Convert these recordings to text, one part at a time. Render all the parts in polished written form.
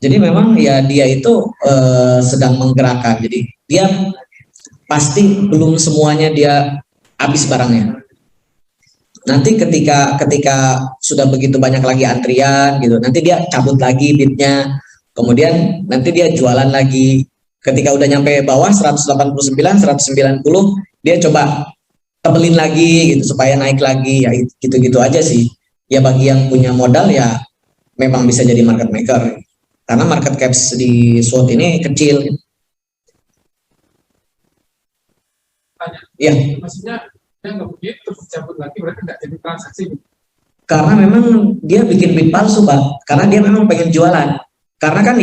Jadi memang ya dia itu sedang menggerakkan. Jadi dia pasti belum semuanya dia habis barangnya. Nanti ketika ketika sudah begitu banyak lagi antrian gitu, nanti dia cabut lagi bidnya, kemudian nanti dia jualan lagi. Ketika udah nyampe bawah 189, 190, dia coba tebelin lagi gitu supaya naik lagi, ya gitu-gitu aja sih. Ya bagi yang punya modal ya memang bisa jadi market maker. Karena market caps di SWOT ini kecil. Ya, Maksudnya dia nggak begitu terus cabut lagi berarti nggak jadi transaksi. karena memang dia bikin bid palsu, Pak. Karena dia memang pengen jualan. Karena kan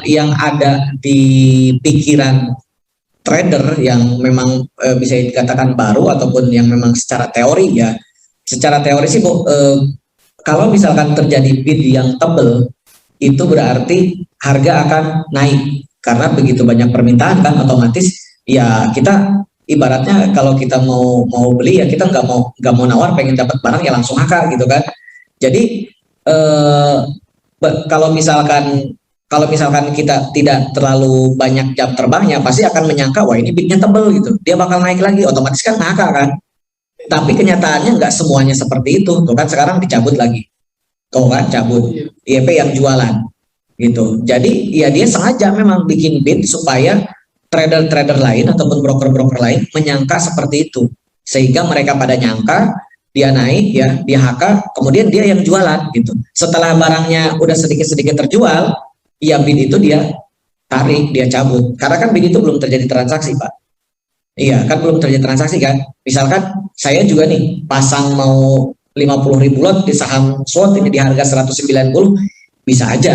yang ada di pikiran trader yang memang bisa dikatakan baru ataupun yang memang secara teori ya, secara teori sih Bu, kalau misalkan terjadi bid yang tebel itu berarti harga akan naik karena begitu banyak permintaan kan, otomatis ya kita ibaratnya kalau kita mau beli ya kita nggak mau nawar, pengen dapat barang ya langsung haka gitu kan. Jadi eh, kalau misalkan kita tidak terlalu banyak jam terbangnya pasti akan menyangka wah ini bidnya tebel gitu, dia bakal naik lagi, otomatis kan haka kan. Tapi kenyataannya nggak semuanya seperti itu, tuh kan sekarang dicabut lagi, tuh kan cabut IEP yang jualan gitu. Jadi ya dia sengaja memang bikin bid supaya trader-trader lain ataupun broker-broker lain menyangka seperti itu, sehingga mereka pada nyangka dia naik ya, dia HK, kemudian dia yang jualan gitu. Setelah barangnya udah sedikit-sedikit terjual, ya bid itu dia tarik, dia cabut. Karena kan bid itu belum terjadi transaksi, Pak. Iya, kan belum terjadi transaksi kan. Misalkan saya juga nih pasang mau 50.000 lot di saham SWOT ini di harga 190, bisa aja.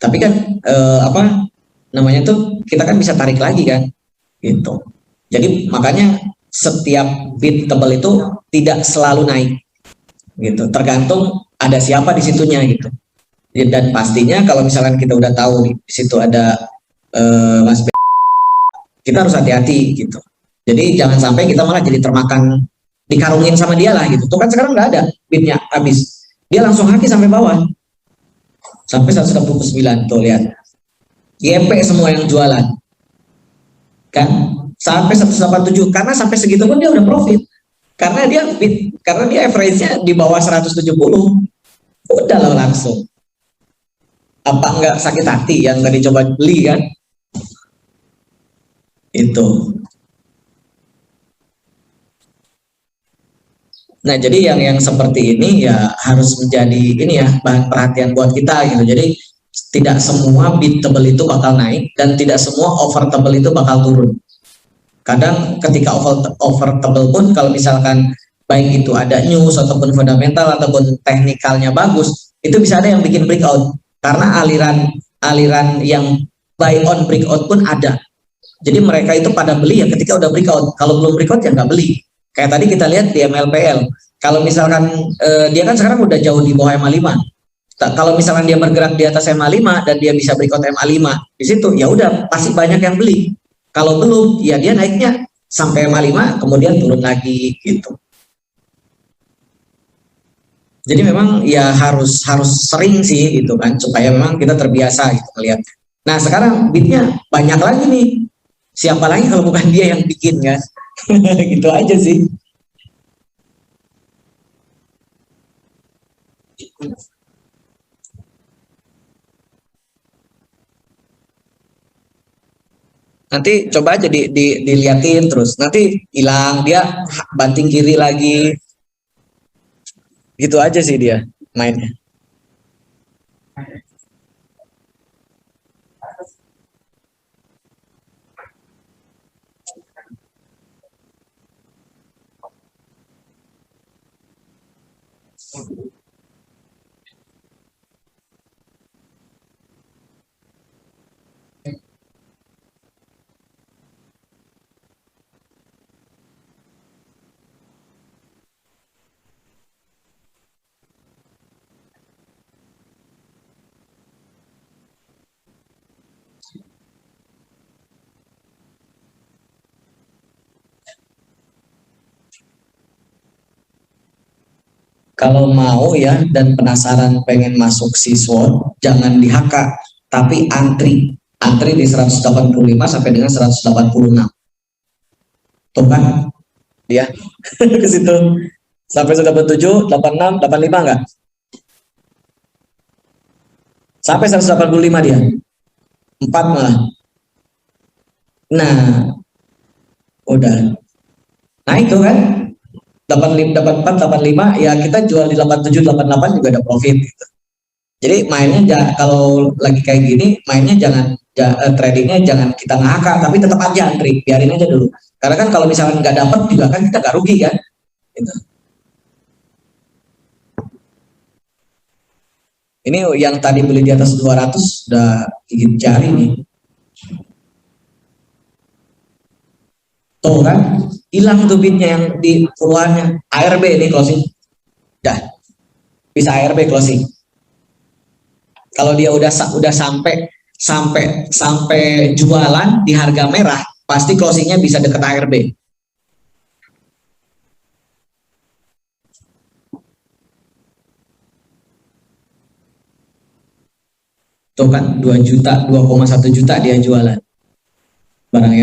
Tapi kan apa namanya tuh kita kan bisa tarik lagi kan gitu. Jadi makanya setiap bid tebal itu tidak selalu naik gitu, tergantung ada siapa di situnya gitu. Dan pastinya kalau misalkan kita udah tahu di situ ada Mas B, kita harus hati-hati gitu. Jadi jangan sampai kita malah jadi termakan, dikarungin sama dia lah gitu. Tuh kan sekarang nggak ada bidnya habis, dia langsung haki sampai bawah sampai 169 tuh lihat. YP semua yang jualan kan sampai 187, karena sampai segitu pun dia udah profit karena dia bid, karena dia average-nya di bawah 170, udah lah langsung. Apa enggak sakit hati yang nggak dicoba beli kan itu. Nah jadi yang seperti ini ya harus menjadi ini ya bahan perhatian buat kita gitu. Jadi tidak semua bid tebel itu bakal naik dan tidak semua over tebel itu bakal turun. Kadang ketika over tebel pun kalau misalkan baik itu ada news ataupun fundamental ataupun teknikalnya bagus, itu bisa ada yang bikin breakout karena aliran yang buy on breakout pun ada. Jadi mereka itu pada beli ya ketika udah breakout. Kalau belum breakout ya nggak beli. Kayak tadi kita lihat di MLPL. Kalau misalkan dia kan sekarang udah jauh di bawah MA5. Kalau misalkan dia bergerak di atas MA5 dan dia bisa breakout MA5, di situ ya udah pasti banyak yang beli. Kalau belum, ya dia naiknya sampai MA5 kemudian turun lagi gitu. Jadi memang ya harus sering sih gitu kan supaya memang kita terbiasa gitu melihat. Nah sekarang bidnya banyak lagi nih. Siapa lagi kalau bukan dia yang bikin kan? Gitu aja sih. Nanti coba aja diliatin terus. Nanti hilang dia banting kiri lagi. Gitu aja sih dia mainnya. Kalau mau ya dan penasaran pengen masuk si SWOT, jangan di HK, tapi antri di 185 sampai dengan 186. Tuh kan dia ke situ sampai 187, 86, 85 enggak? Sampai 185 dia. 4 malah. Nah, udah. Nah itu kan 85, 84, 85 ya kita jual di 87, 88 juga ada profit gitu. Jadi mainnya kalau lagi kayak gini mainnya tradingnya jangan kita ngakak tapi tetap aja antri, biarin aja dulu. Karena kan kalau misalkan nggak dapat juga kan kita nggak rugi kan. Gitu. Ini yang tadi beli di atas 200 udah gigit jari nih. Tuh kan hilang tuh bitnya yang di puluhannya. ARB nih closing. Dah bisa ARB closing. Kalau dia udah sampai jualan di harga merah, pasti closingnya bisa deket ARB. Tuh kan 2 juta, 2,1 juta dia jualan barang yang